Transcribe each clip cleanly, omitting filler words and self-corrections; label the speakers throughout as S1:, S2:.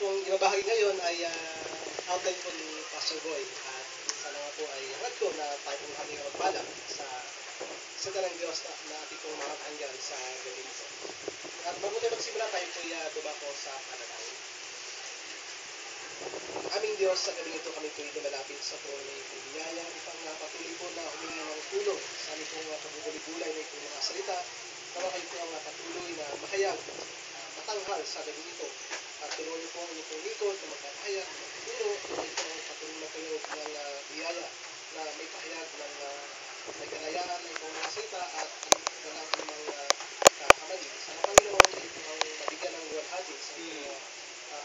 S1: pong ibabahagi ngayon ay outline po ni Pastor Boy at sana nga po ay hangad ko na tayo pong aming magbalak sa salita ng Diyos na ating pong mga kaanggan sa gabi ito. At bago tayo magsimula, tayo po dumako sa panalangin. Aming Diyos, sa gabi ito kami po lumalapit sa trono ng iyong biyaya upang patuloy po na humingi ng tulong sa aming pong pagbubulig-bulay ng iyong mga salita. Nawa kayo po ang patuloy na mahayag, matanghal sa gabi ito. At tulungan niyo po ang inyong lingkod na magpapahayag, magtuturo, kayo po ang patuloy na kayo ng biyaya na may pahayag ng may kalayaan ng iyong mga salita at walang anumang kamali. Sana Panginoon, kayo po ang mabigyan ng luwalhati sa inyong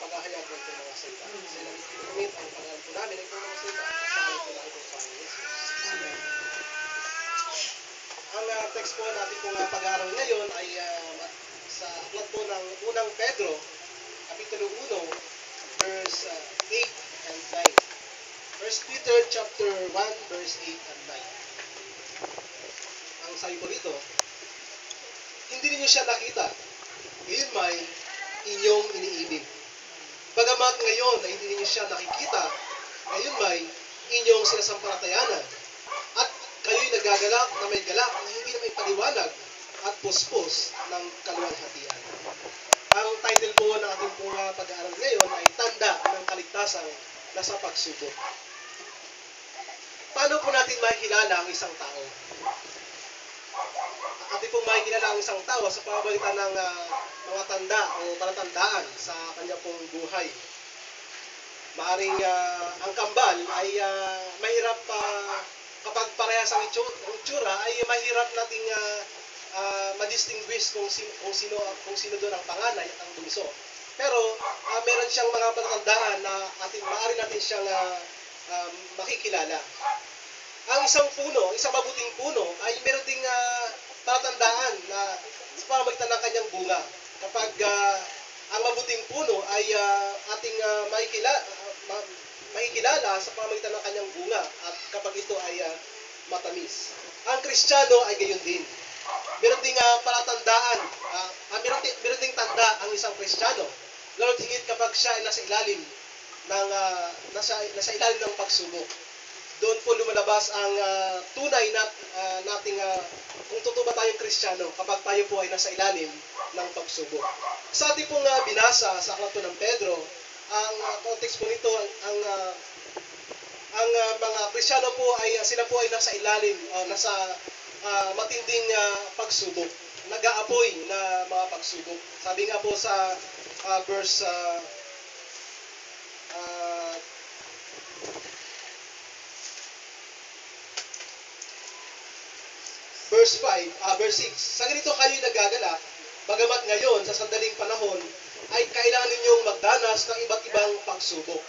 S1: paghahayag ng itong mga salita. Kasi namin pinumit ang pangalan po namin ng itong mga salita sa alam po namin itong Panginoon Jesus. Amen. Ang text po natin pong pag-aaral ngayon ay sa aklat po ng unang Pedro, Kapitulo 1, verse 8 and 9. 1 Peter chapter 1, verse 8 and 9. Ang sabi po dito, hindi ninyo siya nakita, ngayon may inyong iniibig. Bagamat ngayon na hindi ninyo siya nakikita, ngayon may inyong sinasampalatayanan. At kayo'y nagagalak na may galak na hindi na may paliwanag at puspos ng kaluwalhatian. Ang title po ng ating pong pag-aaral ngayon ay Tanda ng Kaligtasan na sa Pagsubok. Paano po natin makikilala ang isang tao? Ating pong makikilala ang isang tao sa pamamagitan ng mga tanda o palatandaan sa kanya pong buhay. Maaring ang kambal ay mahirap kapag parehas ang itsura ay mahirap nating ma-distinguish kung sino doon ang panganay at ang bunso. Pero meron siyang mga palatandaan na maaari natin siyang makikilala. Ang isang puno, isang mabuting puno ay meron ding palatandaan na sa pamamagitan ng kanyang bunga. Kapag ang mabuting puno ay ating makikilala sa pamamagitan ng kanyang bunga at kapag ito ay matamis. Ang Kristiyano ay gayon din. Meron ding palatandaan, meron ding tanda ang isang Kristiyano. Lalo't higit kapag siya ay nasa ilalim ng pagsubok. Doon po lumalabas ang tunay nating kung totoo ba tayong Kristiyano kapag tayo po ay nasa ilalim ng pagsubok. Sa ating pong binasa sa aklat po ng Pedro, ang context po nito, ang mga Kristiyano po ay sila po ay nasa ilalim, nasa matinding pagsubok, nag-aapoy na mga pagsubok. Sabi nga po sa verse 5, verse 6. Sa ganito kayo'y nagagalak, bagamat ngayon sa sandaling panahon ay kailangan ninyong magdanas ng iba't ibang pagsubok.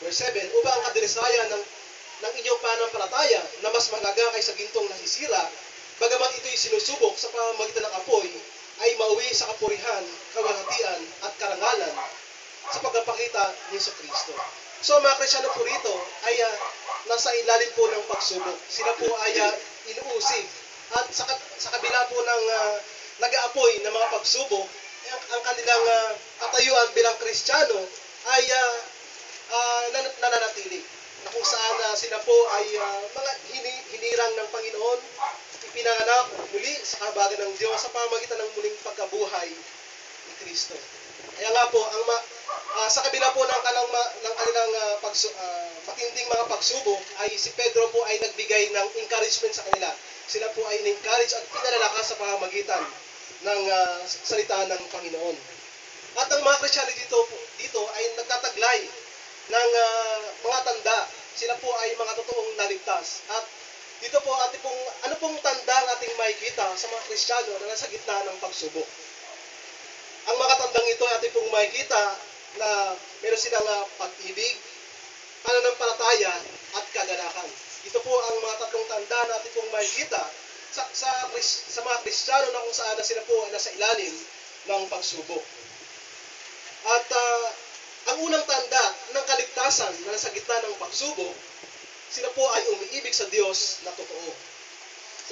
S1: Verse 7, upang ang kadilisayan ng inyong pananampalataya na mas malaga kaysa gintong nahisira, bagamat ito'y sinusubok sa pamamagitan ng apoy, ay mauwi sa kapurihan, kawalhatian at karangalan sa pagpapakita ni Kristo. So mga Kristiyano po rito ay nasa ilalim po ng pagsubok. Sila po ay inuusig. At sa kabila po ng nag-aapoy na mga pagsubok, ang kanilang katayuan bilang Kristiyano ay nananatili. Na kung saan sila po ay mga hinirang ng Panginoon, ipinanganak muli sa kahabagan ng Diyos sa pamamagitan ng muling pagkabuhay ni Kristo. Kaya nga po, sa kabila po ng kanilang matinding mga pagsubok, ay si Pedro po ay nagbigay ng encouragement sa kanila. Sila po ay in-encourage at pinalalakas sa pamamagitan ng salita ng Panginoon. At ang mga Kristiyano dito ay nagtataglay ng mga tanda. Sila po ay mga totoong naligtas. At dito po, ano pong tanda ang ating makikita sa mga Kristiyano na nasa gitna ng pagsubok? Ang mga tandang ito ay ating pong makikita na meron silang pag-ibig, pananampalataya, at kagalakan. Ito po ang mga tatlong tanda na ating pong makikita sa mga Kristiyano na kung saan sila po ay nasa ilalim ng pagsubok. At ang unang tanda ng kaligtasan na nasa gitna ng pagsubok, sila po ay umiibig sa Diyos na totoo.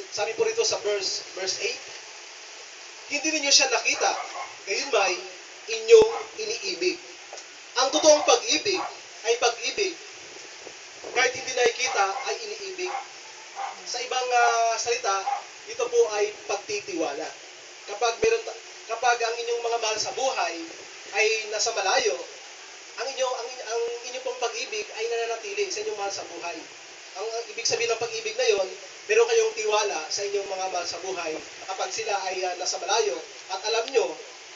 S1: Sabi po rito sa verse 8, hindi ninyo siya nakita, gayon may inyong iniibig. Ang totoong pag-ibig ay pag-ibig. Kahit hindi nakikita, ay iniibig. Sa ibang salita, ito po ay pagtitiwala. Kapag ang inyong mga mahal sa buhay ay nasa malayo, ang inyong pong pag-ibig ay nananatili sa inyong mahal sa buhay. Ang ibig sabihin ng pag-ibig na yon, meron kayong tiwala sa inyong mga mahal sa buhay kapag sila ay nasa malayo at alam nyo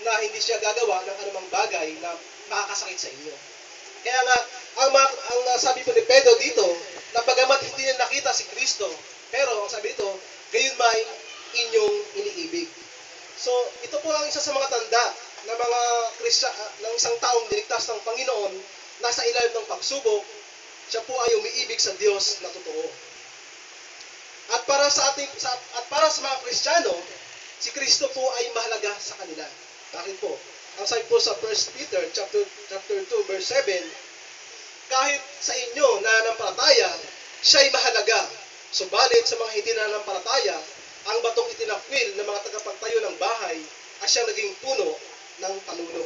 S1: na hindi siya gagawa ng anumang bagay na makakasakit sa inyo. Kaya nga, ang sabi po ni Pedro dito, na bagamat hindi niya nakita si Kristo, pero ang sabi dito, gayon may inyong iniibig. So, ito po ang isa sa mga tanda ng mga ng isang taong niligtas ng Panginoon, nasa ilalim ng pagsubok, siya po ay umiibig sa Diyos na totoo. At para sa mga Kristiyano, si Kristo po ay mahalaga sa kanila. Bakit po? Ang sabi po sa 1 Peter chapter 2 verse 7, kahit sa inyo na nanampalataya, siya'y mahalaga. Subalit sa mga hindi nanampalataya, ang batong itinakwil ng mga tagapagtayo ng bahay ay siyang naging puno ng panuno.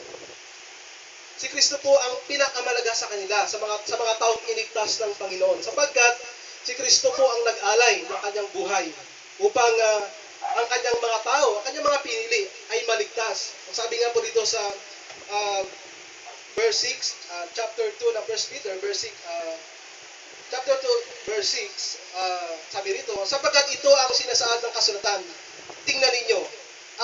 S1: Si Kristo po ang pinakamalaga sa kanila, sa mga taong inigtas ng Panginoon, sapagkat si Kristo po ang nag-alay ng kanyang buhay upang ang kanyang mga tao, ang kanyang mga pinili ay maligtas. Ang sabi nga po dito sa verse 6, chapter 2 ng 1 Peter, chapter 2, verse 6, sabi rito, sapagkat ito ang sinasaad ng kasulatan, tingnan ninyo,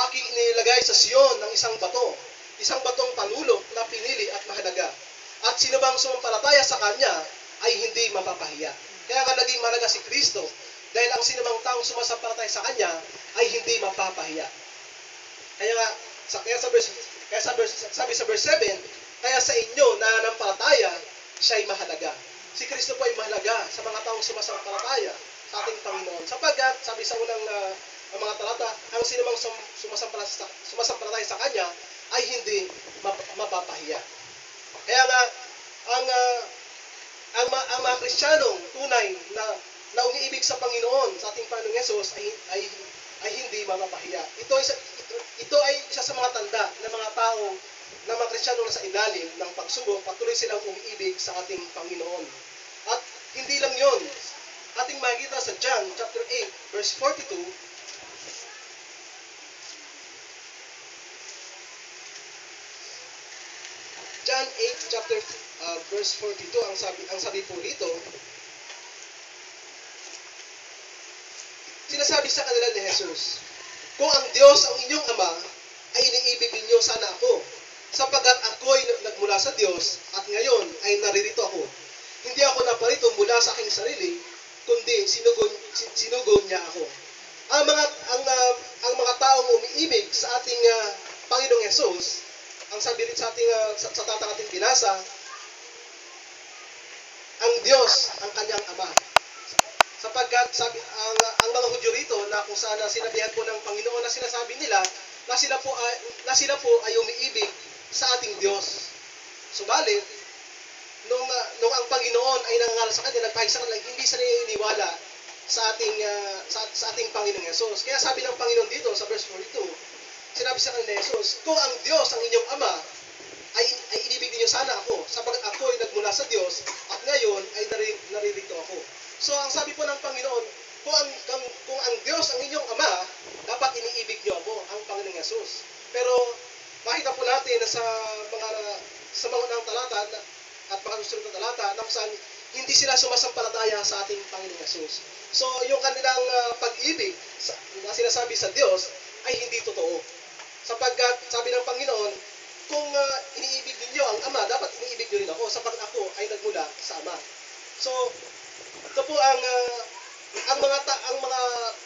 S1: aking inilagay sa Sion ng isang batong panulok na pinili at mahalaga. At sino bang sumampalataya sa kanya ay hindi mapapahiya. Kaya nga naging mahalaga si Kristo dahil ang sinumang taong sumasampalataya sa kanya ay hindi mapapahiya. Kaya nga, sabi sa verse 7, kaya sa inyo na nanampalataya, siya ay mahalaga. Si Kristo po ay mahalaga sa mga taong sumasampalataya sa ating Panginoon. Sapagkat, sabi sa unang mga talata, ang sinumang sumasampalataya sa kanya ay hindi mapapahiya. Kaya nga, ang mga Kristiyanong tunay na umiibig sa Panginoon, sa ating Panginoong Yesus, ay hindi mapapahiya. Ito ay isa sa mga tanda ng mga tao na mga Kristiyano na sa ilalim ng pagsubok, patuloy silang umiibig sa ating Panginoon. At hindi lang yon, ating makikita sa John chapter 8, verse 42, John 8 chapter verse 42, ang sabi po dito, sinasabi sa kanila ni Jesus, kung ang Diyos ang inyong Ama, ay iniibig ninyo sana ako, sapagkat ako'y nagmula sa Diyos, at ngayon ay naririto ako. Hindi ako naparito mula sa aking sarili, kundi sinugon niya ako. Ang mga taong umiibig sa ating Panginoong Yesus, ang sabi rin sa tatang ating binasa, ang Diyos ang kanyang Ama. Sapagkat ang mga Hudyo rito na kung saan sinabihan po ng Panginoon na sinasabi nila na sila po ay umiibig sa ating Diyos. Subalit, nung ang Panginoon ay nangangaral sa kanila, nagpahig sa kanila, hindi sila iniwala sa ating Panginoong Yesus. Kaya sabi ng Panginoon dito sa verse 42, sinabi sa kanila ni Jesus, kung ang Diyos ang inyong Ama, ay inibig niyo sana ako, sapagkat ako ay nagmula sa Diyos, at ngayon ay naririto ako. So, ang sabi po ng Panginoon, kung ang Diyos ang inyong Ama, dapat iniibig niyo ako, ang Panginoong Yesus. Pero, makita po natin na sa mga unang talata at mga susunod na talata, na kung saan hindi sila sumasampalataya sa ating Panginoong Yesus. So, yung kanilang pag-ibig na sinasabi sa Diyos ay hindi totoo. Sapagkat, sabi ng Panginoon, kung iniibig ninyo ang Ama, dapat iniibig nyo rin ako, sapagkat ako ay nagmula sa Ama. So, ito po ang mga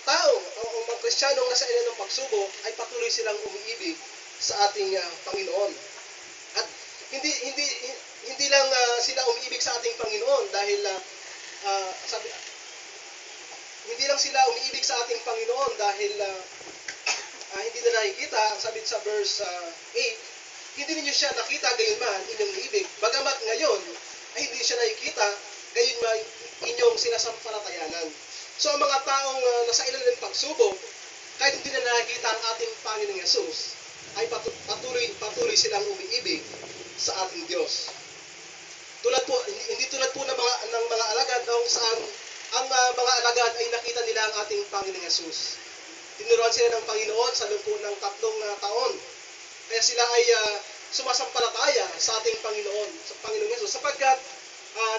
S1: tao, ang mga Kristiyanong nasa ilalim ng pagsubok ay patuloy silang umiibig sa ating Panginoon. At hindi lang sila umiibig sa ating Panginoon dahil hindi lang sila umiibig sa ating Panginoon dahil hindi na nakikita, ang sabi sa verse 8, hindi ninyo siya nakita gayon man inyong ibig. Bagamat ngayon ay hindi siya nakikita, gayon man inyong sinasampalatayanan. So ang mga taong nasa ilalim ng pagsubok, kahit hindi na nakikita ang ating Panginoong Yesus, ay patuloy silang umiibig sa ating Diyos. Tulad po, hindi tulad po ng mga alagad kung saan ang mga alagad ay nakita nila ang ating Panginoong Hesus. Tinuruan sila ng Panginoon sa loob po ng 3 taon. Kaya sila ay sumasampalataya sa ating Panginoon, sa Panginoong Hesus, sapagkat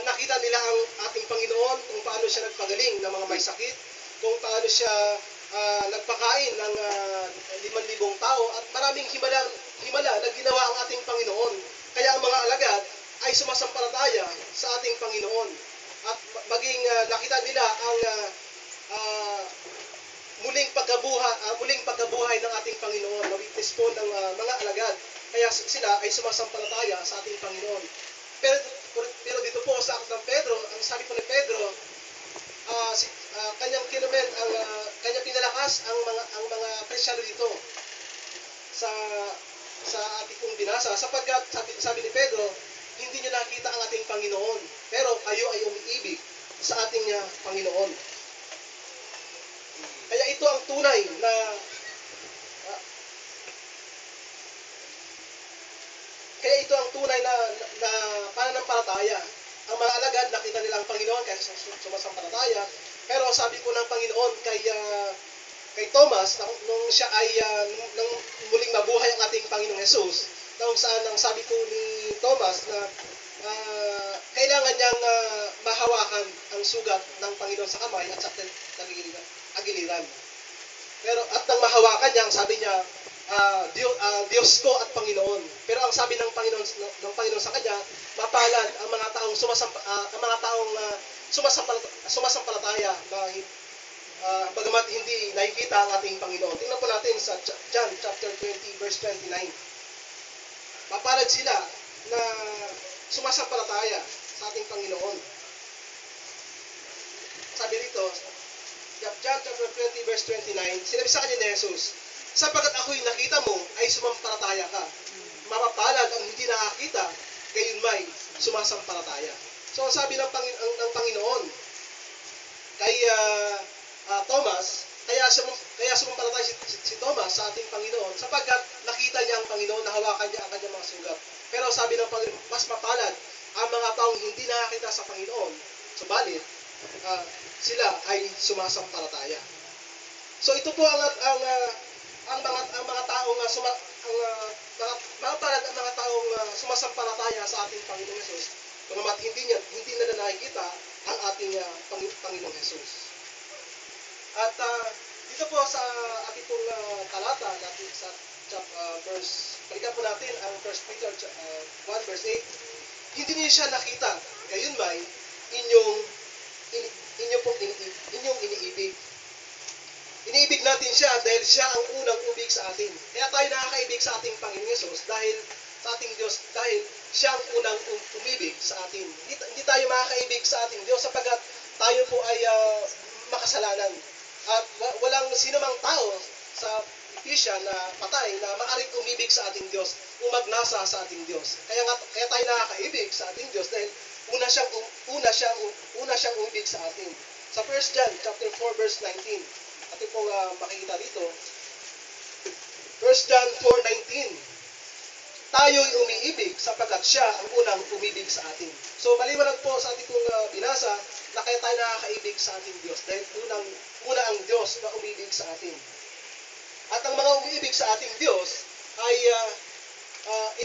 S1: nakita nila ang ating Panginoon kung paano siya nagpagaling ng mga may sakit, kung paano siya nagpakain ng 5,000 tao at maraming himala na ginawa ang ating Panginoon. Kaya ang mga alagad ay sumasampalataya sa ating Panginoon at maging nakita nila ang muling pagkabuhay ng ating Panginoon, na-witness po ng mga alagad. Kaya sila ay sumasampalataya sa ating Panginoon. Pero dito po sa aklat ng Pedro, ang sabi po ni Pedro, kanyang kanyang pinalakas ang mga Kristiyano dito sa ating pong binasa, sapagkat sabi ni Pedro, hindi niyo nakita ang ating Panginoon, pero kayo ay umiibig sa ating Panginoon. Kaya ito ang tunay na pananampalataya. Ang mga alagad, nakita nila ang Panginoon kaya sumasampalataya. Pero sabi po ng Panginoon kay Thomas, nung siya ay nung muling mabuhay ang ating Panginoong Hesus, kung saan ang sabi po ni Thomas na kailangan niyang mahawakan ang sugat ng Panginoon sa kamay at sa agiliran. Pero at nang mahawakan niya, ang sabi niya, Diyos ko at Panginoon. Pero ang sabi ng Panginoon sa kanya, mapalad ang mga taong sumasampalataya na bagamat hindi nakikita ang ating Panginoon. Tingnan po natin sa John chapter 20 verse 29. Mapalad sila na sumasampalataya sa ating Panginoon. Sabi rito, John chapter 20 verse 29, sinabi sa kanya ni Jesus, sapagkat ako'y nakita mo, ay sumampalataya ka. Mapapalad ang hindi nakakita, gayon may sumasampalataya. So, ang sabi ng Panginoon kay Thomas, kaya sumampalataya si Thomas sa ating Panginoon, sapagkat nakita niya ang Panginoon, nahawakan niya ang kanyang mga sugat. Pero sabi ng Panginoon, mas mapalad ang mga taong hindi nakakita sa Panginoon, subalit sila ay sumasampalataya. So ito po ang mga taong mapalad ang mga taong sumasampalataya sa ating Panginoong Hesus, bagamat hindi na nakikita ang ating Panginoong Hesus. At dito po sa ating pong talata, sa balikan po natin ang 1 Peter 1 verse 8, hindi niyo siya nakita, gayon ba'y inyong iniibig. Iniibig natin siya dahil siya ang unang umibig sa atin. Kaya tayo nakakaibig sa ating Panginoong Hesus dahil sa ating Diyos, dahil siya ang unang umibig sa atin. Hindi tayo makakaibig sa ating Diyos sapagkat tayo po ay makasalanan. At walang sinumang tao sa Episya na patay na maaring umibig sa ating Diyos, umagnasa sa ating Diyos. Kaya tayo nakakaibig sa ating Diyos dahil una siyang umibig sa atin. Sa 1 John chapter 4 verse 19, ating pong makikita dito. 1 John 4:19. Tayo'y umiibig sapagkat siya ang unang umibig sa atin. So maliwanag po sa ating pong binasa na kaya tayo nakakaibig sa ating Diyos dahil una ang Diyos na umibig sa atin. At ang mga umiibig sa ating Diyos ay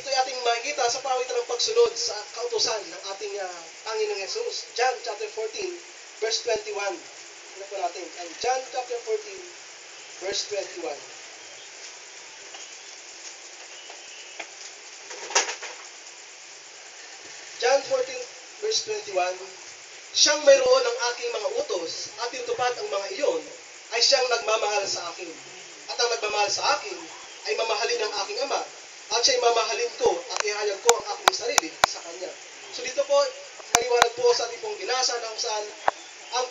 S1: ito'y ating makikita sa pamagitan ng pagsunod sa kautusan ng ating Panginoong Hesus. John chapter 14 verse 21. Ano po natin? Ang John chapter 14 verse 21. John 14 verse 21. Siyang mayroon ng aking mga utos at tinutupad ang mga iyon ay siyang nagmamahal sa akin. At ang nagmamahal sa akin ay mamahalin ng aking Ama at siya'y mamahalin ko at ihayag ko ang aking sarili sa Kanya. So dito po, maliwanag po sa ating pong binasa na kung saan ang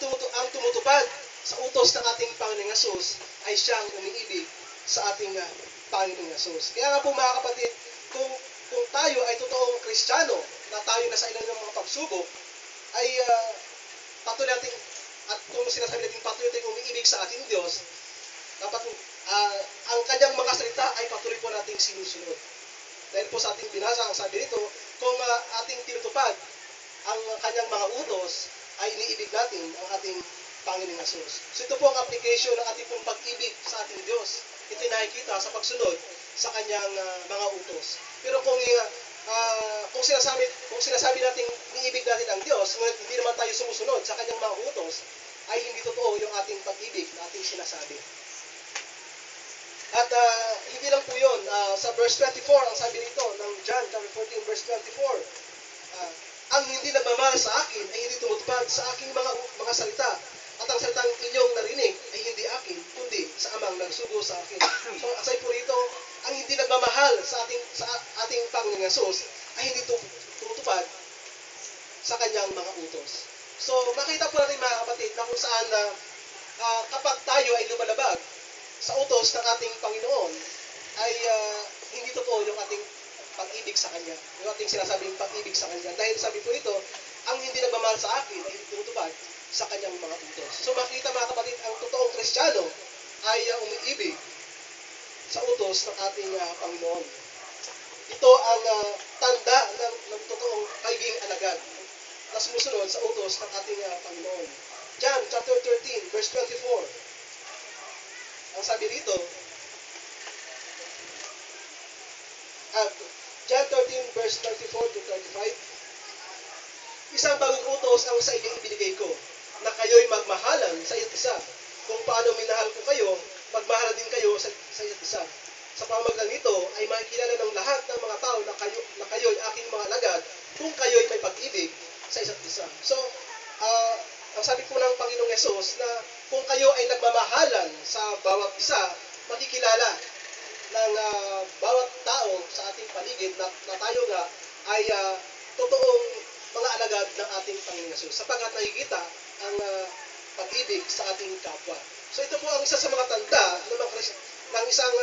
S1: tumutupad sa utos ng ating Panginoong Hesus ay siyang umiibig sa ating Panginoong Hesus. Kaya nga po mga kapatid, kung tayo ay totoong Kristiyano, na tayo nasa ilang ng mga pagsubok, ay patuloy natin, at kung sinasabi natin patuloy natin umiibig sa ating Diyos, dapat ang kanyang mga salita ay patuloy po nating sinusunod. Dahil po sa ating binasa, ang sabi nito, kung ating tinutupad ang kanyang mga utos, ay iniibig natin ang ating Panginoong Hesus. So ito po ang application ng ating pong pag-ibig sa ating Diyos. Ito nakikita sa pagsunod sa kanyang mga utos. Pero kung sinasabi natin iniibig natin ang Diyos, ngunit hindi naman tayo sumusunod sa kanyang mga utos, ay hindi totoo yung ating pag-ibig na ating sinasabi. At hindi lang po yun. Sa verse 24, ang sabi rito ng John chapter 14, verse 24, ang hindi nagmamahal sa akin ay hindi tumutupad sa aking mga salita. At ang salitang inyong narinig ay hindi akin, kundi sa amang nagsugo sa akin. So, aside po rito, ang hindi nagmamahal sa ating Panginoong Hesus ay hindi tumutupad sa kanyang mga utos. So, makita po natin mga kapatid na kung saan kapag tayo ay lumalabag sa utos ng ating Panginoon, ay hindi totoo yung ating pag-ibig sa Kanya. Yung ating sinasabing pag-ibig sa Kanya. Dahil sabi po ito, ang hindi nagmamahal sa akin ay hindi tumutupad sa Kanyang mga utos. So makita mga kapatid, ang totoong Kristiyano ay umiibig sa utos ng ating Panginoon. Ito ang tanda ng totoong pagiging alagad na sumusunod sa utos ng ating Panginoon. John chapter 13, verse 24. Ang sabi rito, John 13, verse 34 to 35, isang bagong utos ang sa inyong ibinigay ko, na kayo'y magmahalan sa isa't isa. Kung paano minahal ko kayo, magmahalan din kayo sa isa't isa. Sa pamamagitan nito ay makikilala ng lahat ng mga tao na kayo'y aking mga alagad kung kayo'y may pag-ibig sa isa't isa. So, ang sabi po ng Panginoong Hesus na kung kayo ay nagmamahalan sa bawat isa, makikilala ng bawat tao sa ating paligid na tayo nga ay totoong mga alagad ng ating Panginoong Hesus sapagkat nakikita ang pag-ibig sa ating kapwa. So ito po ang isa sa mga tanda ng isang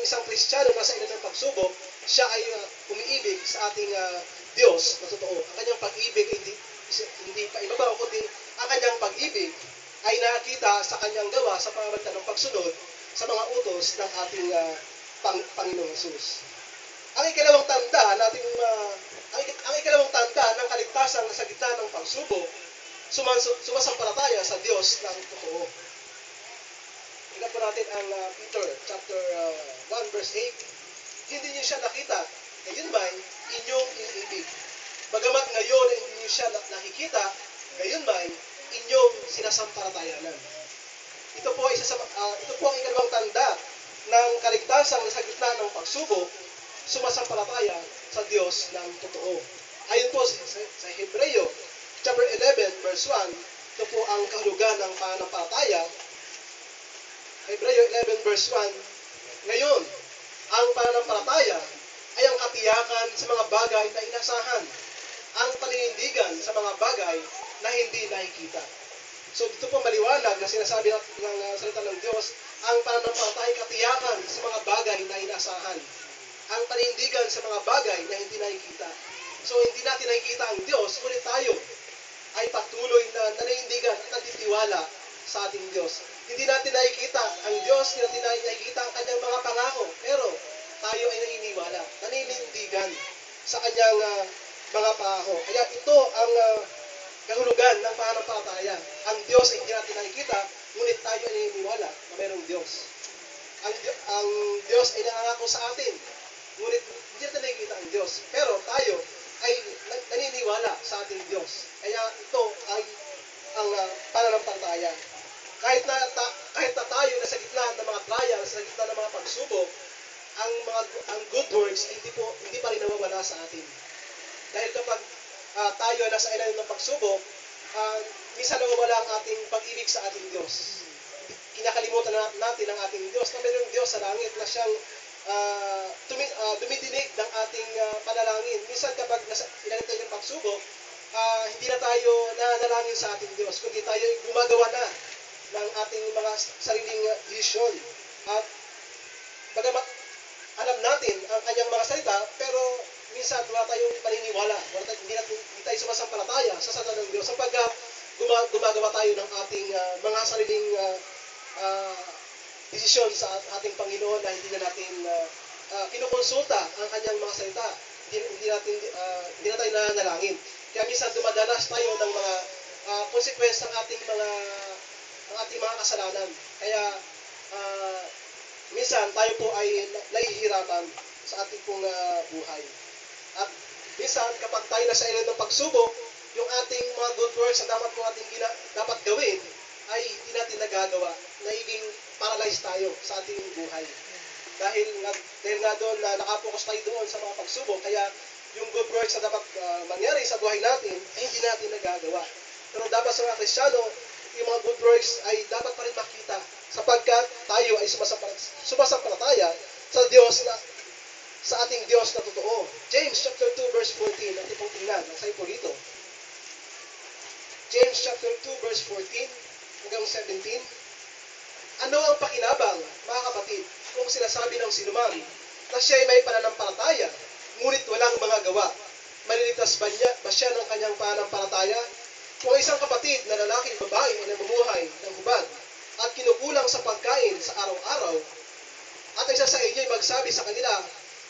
S1: isang Kristiyano na sa ina ng pagsubok, siya ay umiibig sa ating Diyos na totoo. Ang kanyang pag-ibig ay hindi pa ibabaw, kundi ang kanyang pag-ibig ay nakita sa kanyang gawa sa pamamagitan ng pagsunod sa mga utos ng ating Panginoong Hesus. Ang ikalawang tanda ng kaligtasan sa gitna ng pagsubok, sumasampalataya sa Diyos ng totoo. Tingnan po natin ang Peter chapter 1 verse 8. Hindi niyo siya nakita, gayon ba'y inyong iniibig. Bagamat ngayon ay hindi niyo siya nakikita, gayon ba'y inyong sinasampalatayanan. Ito po ang ikalawang tanda ng kaligtasan sa gitna ng pagsubok, sumasampalataya sa Diyos ng totoo. Ayon po sa Hebreo chapter 11 verse 1, ito po ang kahulugan ng pananampalataya. Hebreo 11 verse 1, ngayon, ang pananampalataya ay ang katiyakan sa mga bagay na inasahan, ang paninindigan sa mga bagay na hindi nakikita. So dito po maliwanag na sinasabi ng salita ng Diyos, ang pananampalataya ay katiyakan sa mga bagay na inasahan, ang paninindigan sa mga bagay na hindi nakikita. So hindi natin nakikita ang Diyos, ngunit tayo ay patuloy na naninindigan at nagtitiwala sa ating Diyos. Hindi natin nakikita ang Diyos, hindi natin nakikita ang kanyang mga pangako, pero tayo ay naniniwala, naninindigan sa kanyang mga pangako. Kaya ito ang kahulugan ng pananampalataya. Ang Diyos ay hindi natin nakikita, ngunit tayo ay naniniwala na mayroong Diyos. Ang Diyos ay nangangako sa atin, ngunit hindi natin nakikita ang Diyos. Pero tayo ay naniniwala sa ating Diyos. Kaya ito ay ang pananampalataya. Kahit na tayo nasa gitna ng mga trials, sa gitna ng mga pagsubok, ang good works hindi pa rin nawawala sa atin. Dahil kapag tayo nasa ilalim ng pagsubok, minsan nawawala ang ating pag-ibig sa ating Diyos. Kinakalimutan natin ang ating Diyos na mayroong Diyos sa langit na siyang dumidinig ng ating panalangin. Minsan kapag nasa ilalim tayo ng pagsubok, hindi na tayo nanalangin sa ating Diyos, kundi tayo gumagawa na ng ating mga sariling desisyon. At bagamat alam natin ang kanyang mga salita, pero minsan wala tayong paniniwala, hindi tayo sumasampalataya sa salita ng Diyos sapagkat gumagawa tayo ng ating mga sariling desisyon sa ating Panginoon na hindi na natin kinukonsulta ang kanyang mga salita. hindi na tayo nananalangin. Kaya minsan dumadanas tayo ng mga consequence ng ating mga kasalanan. Kaya minsan tayo po ay nahihirapan sa ating pong buhay. At minsan kapag tayo nasa ilan ng pagsubok, yung ating mga good works na dapat po dapat gawin ay hindi natin nagagawa. Nagiging paralyzed tayo sa ating buhay. Dahil nga doon na nakapokus tayo doon sa mga pagsubok, kaya yung good works na dapat mangyari sa buhay natin ay hindi natin nagagawa. Pero dapat sa mga Kristiyano, yung mga good works ay dapat pa rin makita sapagkat tayo ay sumasampalataya sa Diyos sa ating Diyos na totoo. James chapter 2 verse 14, natin pong tingnan, nasay po dito. James chapter 2 verse 14 hanggang 17. Ano ang pakinabang, mga kapatid, kung sinasabi ng sinuman na siya ay may pananampalataya, ngunit walang mga gawa? Maliligtas ba siya ng kanyang pananampalataya? Kung isang kapatid na lalaki o babae ay namumuhay ng hubad at kinukulang sa pagkain sa araw-araw, at isa sa inyo ay magsabi sa kanila,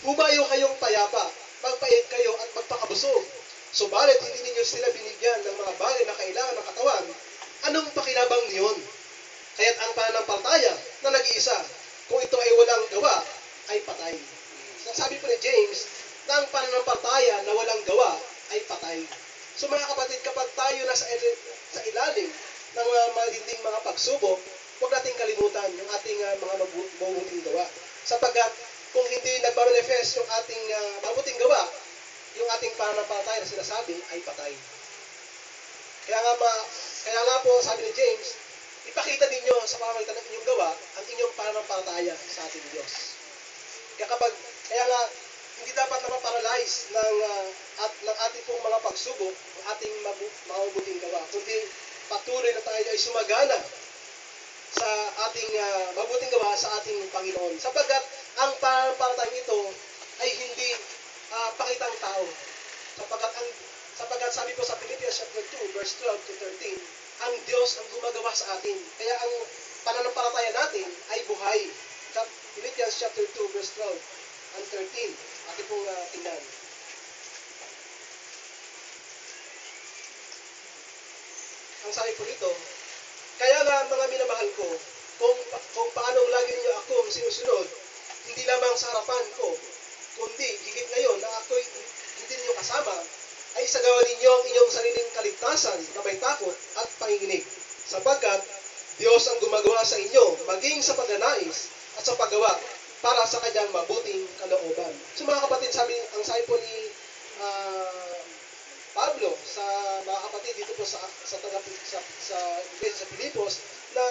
S1: humayo kayong payapa, magpait kayo at magpakabusog. Subalit hindi ninyo sila binigyan ng mga bagay na kailangan ng katawan, anong pakinabang niyon? Kaya't ang pananampalataya na nag-iisa, kung ito ay walang gawa, ay patay. Sabi po ni James, na ang pananampalataya na walang gawa ay patay. So mga kapatid, kapag tayo nasa sa ilalim ng matinding mga pagsubok, huwag nating kalimutan yung ating mga mabuting gawa. Sapagkat kung hindi nagmamanifest yung ating mabuting gawa, yung ating pananampalataya na sinasabi ay patay. Kaya nga po, sabi ni James, ipakita ninyo sa pamamagitan ng inyong gawa ang inyong pananampalataya sa ating Diyos. Kaya nga, hindi dapat na maparalyze ng ating pong mga pagsubok ang ating mabuting gawa, kundi patuloy na tayo ay sumagana sa ating mabuting gawa sa ating Panginoon. Sapagkat ang pananampalatayang ito ay hindi pakitang tao. Sapagkat sabi po sa Philippians chapter 2 verse 12 to 13, ang Diyos ang gumagawa sa atin. Kaya ang pananampalataya natin ay buhay. Philippians chapter 2 verse 12 and 13. Atin pong tingnan. Ang sabi po dito, kaya nga mga minamahal ko, kung paano lagi ninyo akong sinusunod, hindi lamang sa harapan ko, kundi higit ngayon na ako'y hindi ninyo kasama, ay isagawa ninyo ang inyong sariling kaligtasan na may takot at panginginig. Sapagkat Diyos ang gumagawa sa inyo, maging sa pagnanais at sa paggawa para sa kanyang mabuting kalooban. So mga kapatid, ang sabi po ni Pablo sa mga kapatid dito po sa Iglesia sa Pilipos na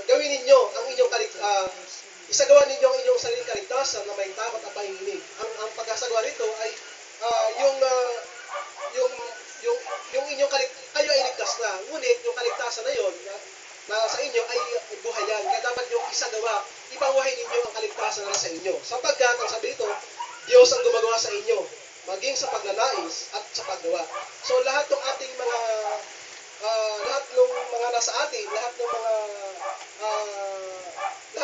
S1: gawin ninyo ang inyong isagawa ninyo ang inyong sariling kaligtasan na may takot at panginginig. Ang pagkasagawa rito ay yung inyong kayo ay ligtas na, ngunit yung kaligtasan na yon na sa inyo ay buhay yan. Kaya dapat yung isagawa, ipabuhay ninyo ang kaligtasan na sa inyo. Sapagkat ang sabi ito, Diyos ang gumagawa sa inyo, maging sa pagnanais at sa paggawa. So lahat ng ating lahat ng mga nasa atin, lahat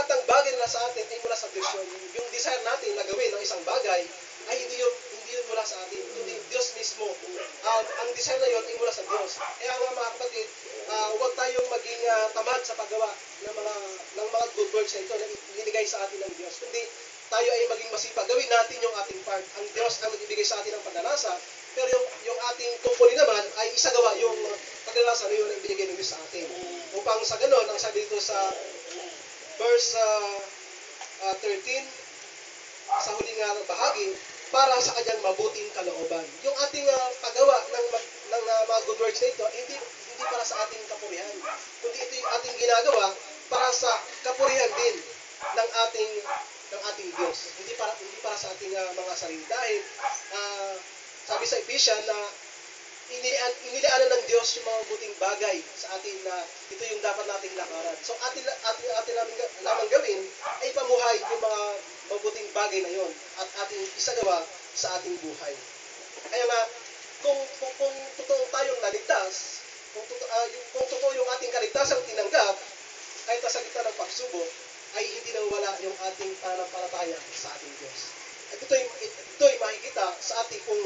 S1: ng bagay na nasa atin ay mula sa Diyos yun. Yung desire natin na gawin ng isang bagay ay hindi yun mula sa atin, kundi Diyos mismo. Ang desire na yun ay mula sa Diyos. Kaya nga mga kapatid, huwag tayong maging tamad sa paggawa ng mga good works na ito na ibinigay sa atin ng Diyos. Kundi tayo ay maging masipag. Gawin natin yung ating part. Ang Diyos ang magbibigay sa atin ng pagnanasa, pero yung ating tungkulin naman ay isagawa yung pagnanasa na yun ang ibinigay ng Diyos sa atin. Upang sa ganon, ang sabi dito sa verse 13, sa huling bahagi, para sa kanyang mabuting kalooban. Yung ating paggawa ng mga good works na ito, hindi para sa ating kapurihan, kundi ito yung ating ginagawa para sa kapurihan din ng ating Diyos. Hindi para sa ating mga sarili. Dahil sabi sa Ephesians na inilaanan ng Diyos yung mga mabuting bagay sa atin na ito yung dapat nating lakaran. So atin lamang gawin ay pamuhay yung mga mabuting bagay na yon at ating isagawa sa ating buhay. Kaya nga, kung totoo tayong naligtas, kung totoo yung ating kaligtasang tinanggap, kahit sa gitna ng pagsubok, ay hindi nawala yung ating pananampalataya sa ating Diyos. ito'y makikita sa ating pong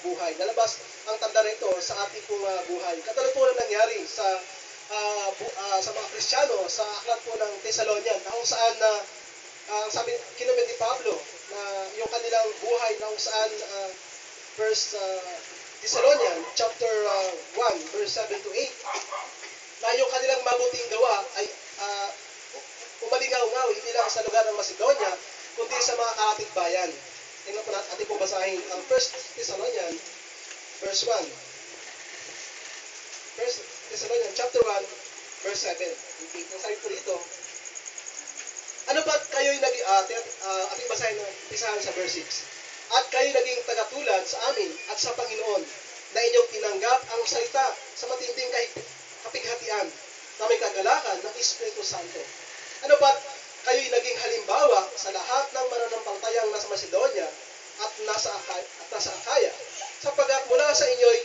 S1: buhay. Lalabas ang tanda nito sa ating pong buhay. Katulad po na nangyari sa mga Kristiyano sa aklat po ng Thessalonian, na kung saan sabi kinumen ni Pablo na yung kanilang buhay na kung saan verse Thessalonian chapter 1 verse 7 to 8, na yung kanilang mabuting gawa ay umalingaw-ngaw hindi lang sa lugar ng Macedonia kundi sa mga karatig bayan. Tingnan po natin, ating pong basahin ang 1 Thessalonian verse 1. 1 Thessalonian chapter 1 verse 7. Okay, ang sabi po dito, ano ba't kayo'y ating basahin na pisahan sa verse 6. At kayo naging tagatulad sa amin at sa Panginoon na inyong tinanggap ang salita sa matinding kapighatian na may kagalakan ng Espiritu Santo. Ano ba't kayo'y naging halimbawa sa lahat ng mananampalatayang nasa Macedonia at nasa Akaya, sapagkat mula sa inyo'y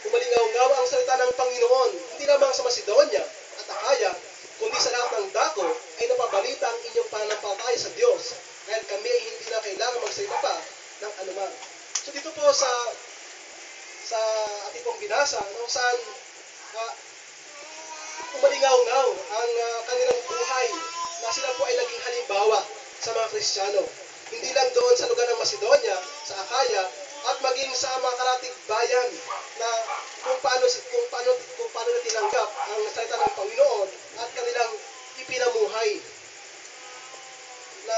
S1: umalingaw-ngaw ang salita ng Panginoon, hindi lamang sa Macedonia at Akaya, kundi sa lahat ng dako ay napabalita ang inyong pananampalataya sa Diyos, kaya kami ay hindi na kailangan magsalita pa ng anuman. So dito po sa ating pong binasa, kung saan umalingaw-ngaw ang kanilang buhay, na sila po ay naging halimbawa sa mga Kristiyano. Hindi lang doon sa lugar ng Macedonia, sa Akaya, at maging sa mga karatig bayan na kung paano na tinanggap ang salita ng Panginoon at kanilang ipinamuhay. Na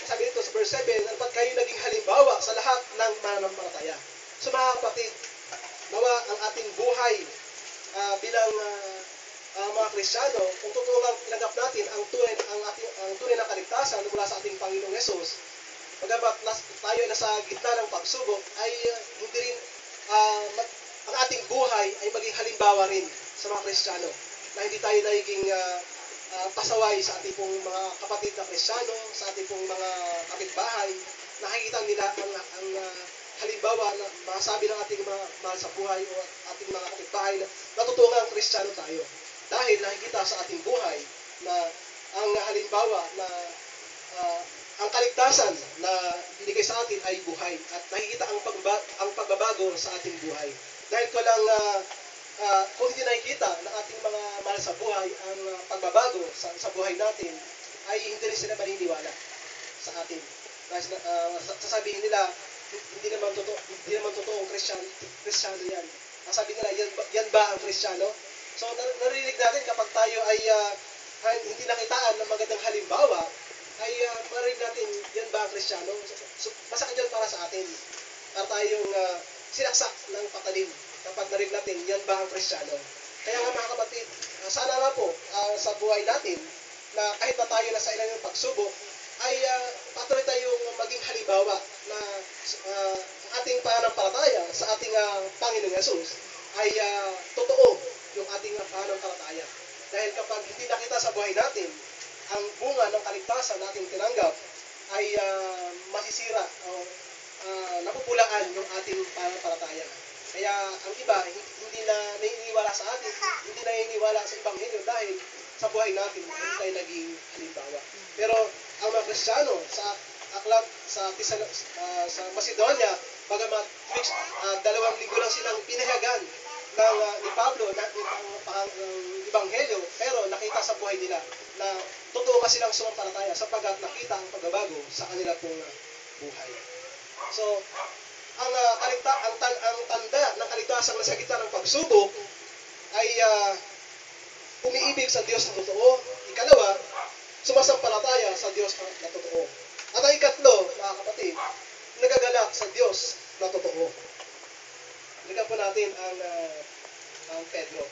S1: sabi dito sa verse 7, dapat kayo naging halimbawa sa lahat ng mananampalataya. So mga kapatid, nawa ang ating buhay bilang mga Kristiyano, kung totoo lang tinanggap natin ang tunay na kaligtasan mula sa ating Panginoong Yesus, bagamat tayo ay nasa gitna ng pagsubok, ay hindi rin ang ating buhay ay maging halimbawa rin sa mga Kristiyano, na hindi tayo naging pasaway sa ating pong mga kapatid na Kristiyano, sa ating pong mga kapitbahay. Nakikita nila ang halimbawa na masabi ng ating mga mahal sa buhay o ating mga kapitbahay na natutungang Kristiyano tayo. Dahil nakikita sa ating buhay na ang halimbawa na ang kaligtasan na binigay sa atin ay buhay, at nakikita ang pagbabago sa ating buhay. Dahil kung hindi nakikita ng ating mga mahal sa buhay ang pagbabago sa buhay natin, ay hindi rin sila maniniwala sa atin. Sasabihin nila, hindi naman totoong Kristiyano yan. Sabi nila, yan ba ang Kristiyano? So narinig natin kapag tayo ay hindi nakitaan ng magandang halimbawa, ay marinig natin, yan ba ang Kristiyano? So, masakit yun para sa atin. Para tayong sinaksak ng patalim kapag narinig natin, yan ba ang Kristiyano? Kaya nga mga kapatid, sana nga po sa buhay natin, na kahit na tayo nasa ilang ng pagsubok, ay patuloy tayong maging halimbawa na ating pananampalataya sa ating Panginoong Yesus ay totoo yung ating pananampalataya. Dahil kapag hindi nakita sa buhay natin ang bunga ng kaligtasan nating tinanggap, ay masisira o napupulaan yung ating pananampalataya. Kaya ang iba hindi na naniniwala sa atin, hindi na naniniwala sa Ebanghelyo dahil sa buhay natin hindi tayo naging halimbawa. Pero ang mga Kristiyano sa aklat sa Macedonia, bagamat 2 linggo lang silang pinayagan ni Pablo ang Ebanghelyo, pero nakita sa buhay nila na totoo ka silang sumampalataya sapagkat nakita ang pagbabago sa kanila pong buhay. So, ang tanda ng kaligtasan sa gitna ng pagsubok ay umiibig sa Diyos na totoo. Ikalawa, sumasampalataya sa Diyos na totoo. At ang ikatlo, mga kapatid, nagagalak sa Diyos na totoo. Balikan po natin ang Pedro.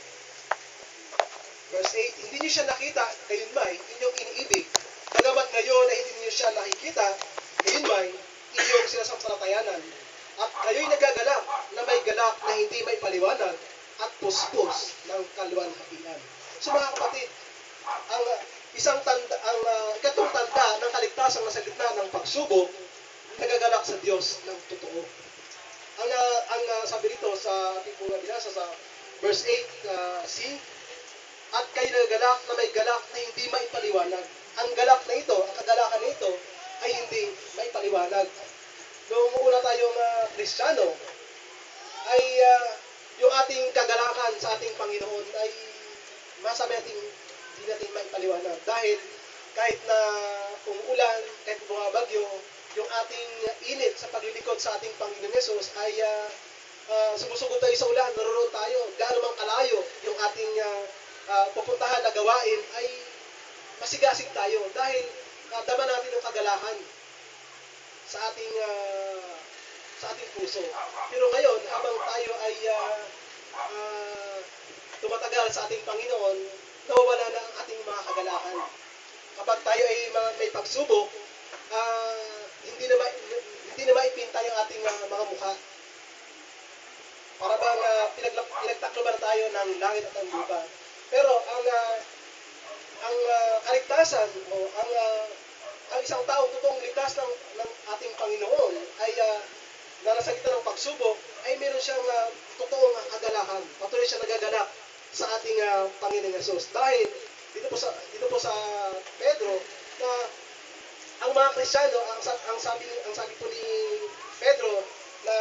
S1: Verse 8, hindi niyo siya nakita, gayunmay, inyong iniibig. Bagamat ngayon ay hindi niyo siya nakikita, gayunmay, inyong sinasampalatayanan. At kayo'y nagagalak na may galak na hindi may paliwanag at puspos ng kaluwalhatian. So mga kapatid, ang ikatong tanda ng kaligtasan na sa gitna ng pagsubok, nagagalak sa Diyos ng totoo. Ang sabi dito sa ating pong binasa sa verse 8c, at kayo nagagalak na may galak na hindi maipaliwanag. Ang galak na ito, ang kagalakan na ito, ay hindi may paliwanag. Noong una tayong Kristiyano, ay yung ating kagalakan sa ating Panginoon ay masabi natin hindi natin may paliwanag. Dahil kahit na umuulan, kahit bumabagyo, yung ating init sa paglilingkod sa ating Panginoon Yesus ay sumusugod tayo sa ulan, naroon tayo. Gaano mang kalayo yung ating pupuntahan na gawain ay masigasig tayo dahil dama natin yung kagalakan sa ating puso. Pero ngayon, habang tayo ay tumatagal sa ating Panginoon, nawawala na ang ating mga kagalakan. Kapag tayo ay may pagsubok, hindi na maipinta yung ating mga mukha. Para bang pinagtakloban na tayo ng langit at ang lupa. Pero ang kaligtasan o ang isang taong totoong ligtas ng ating Panginoon ay na nasa gitna ng pagsubok ay meron siyang totoong kagalakan. Patuloy siya nagaganap sa ating Panginoong Yesus. Dahil dito po sa Pedro na ang mga Kristiyano, ang sabi po ni Pedro na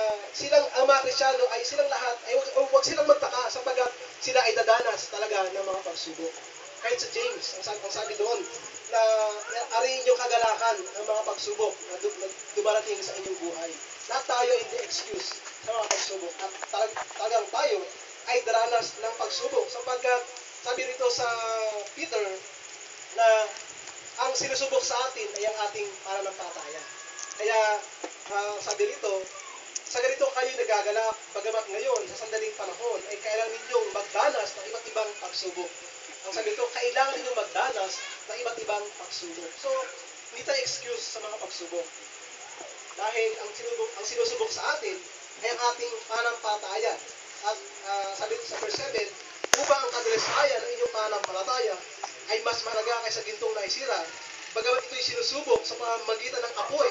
S1: ang mga Kristiyano ay silang lahat ay huwag silang magtaka sapagkat sila ay dadanas talaga ng mga pagsubok. Kahit sa James, ang sabi doon na ariin yung kagalakan ng mga pagsubok na dumarating sa inyong buhay. Lahat tayo hindi excuse sa mga pagsubok. At talagang tayo ay daranas ng pagsubok sapagkat sabi rito sa Peter na ang sinusubok sa atin ay ang ating pananampalataya. Kaya sabi rito, sa ganito kayo nagagalak, bagamat ngayon sa sandaling panahon ay kailangan ninyong magdanas ng iba't ibang pagsubok. Ang sabi ito, kailangan ninyong magdanas ng iba't ibang pagsubok. So, hindi tayo excuse sa mga pagsubok. Dahil ang sinusubok sa atin ay ang ating pananampalataya. At sabi sa verse 7, upang ang kadalasayan ng inyong pananampalataya ay mas mahalaga kaysa gintong naisira, bagamat ito'y sinusubok sa pamamagitan ng apoy,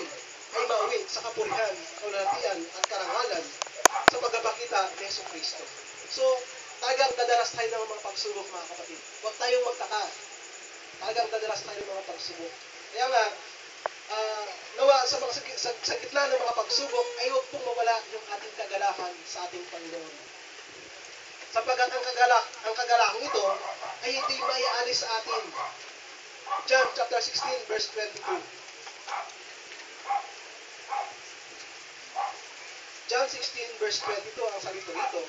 S1: ay mauwi sa kapurihan, kaunatian at karangalan sa pagpapakita ni Yesu Kristo. So, talagang dadalas tayo ng mga pagsubok, mga kapatid. Huwag tayong magtaka. Talagang dadalas tayo ng mga pagsubok. Kaya nga, nawa sa gitna ng mga pagsubok ay huwag pong mawala yung ating kagalakan sa ating Panginoon. Sapagkat ang kagalakang ito ay hindi maialis sa atin. John chapter 16 verse 22. John 16 verse 22 ang salita rito.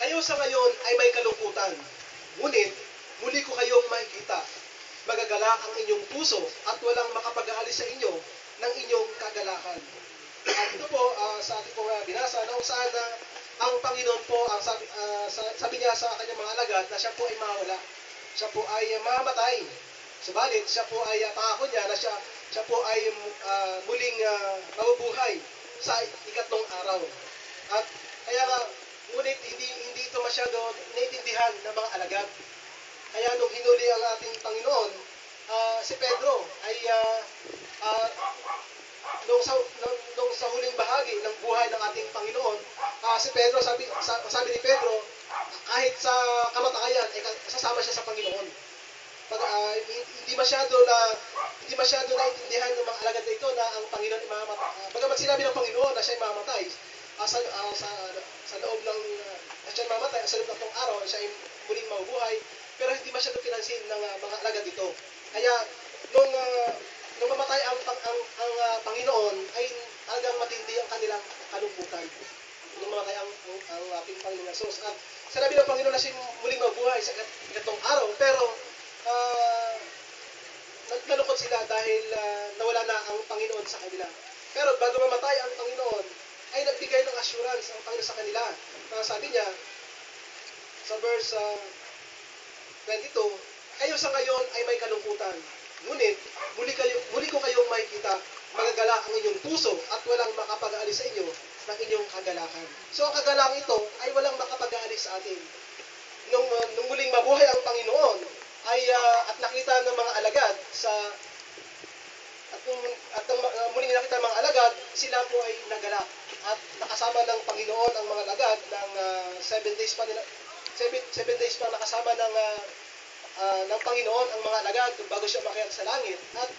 S1: Kayo sa ngayon ay may kalungkutan, ngunit muli ko kayong makikita. Magagalak ang inyong puso at walang makapag-aalis sa inyo ng inyong kagalakan. At ito po sa ating pong binasa na kung saan ang Panginoon po, sabi niya sa kanyang mga alagad na siya po ay mawala. Siya po ay mamatay. Subalit, siya po ay pangako niya na siya po ay muling mabubuhay sa ikatlong araw. At kaya nga, ngunit hindi ito masyado naiintindihan ng mga alagad. Kaya nung hinuli ang ating Panginoon, si Pedro ay nung sa huling bahagi ng buhay ng ating Panginoon, si Pedro, sabi ni Pedro, kahit sa kamatayan, ay sasama siya sa Panginoon. Hindi masyado naintindihan ng mga alagad na ito na ang Panginoon ay mamamatay. Bagamat sinabi ng Panginoon na siya ay mamamatay, sa loob ng siya mamatay, sa loob ng itong araw, siya ay muling mabubuhay, pero hindi masyado pinansin ng mga alagad dito. Kaya, nung mamatay ang Panginoon, ay talagang matindi ang kanilang kalungkutan. Nung mamatay ang ating Panginoon Jesus. At sinabi ng Panginoon na siya muling mabubuhay sa itong araw, pero nagkalungkot sila dahil nawala na ang Panginoon sa kanila. Pero bago mamatay ang Panginoon, ay nagbigay ng assurance ang Panginoon sa kanila. Sabi niya, sa verse 22, kayo sa ngayon ay may kalungkutan. Ngunit, muli ko kayong makikita, magagalak ang inyong puso at walang makapag-aalis sa inyo ng inyong kagalakan. So, ang kagalakan ito ay walang makapag-aalis sa atin. Nung muling mabuhay ang Panginoon, at nakita ng mga alagad muling nakita ng mga alagad, sila po ay nagalak. At nakasama ng Panginoon ang mga alagad ng 7 days pa nakasama ng ng Panginoon ang mga alagad bago siya umakyat sa langit. At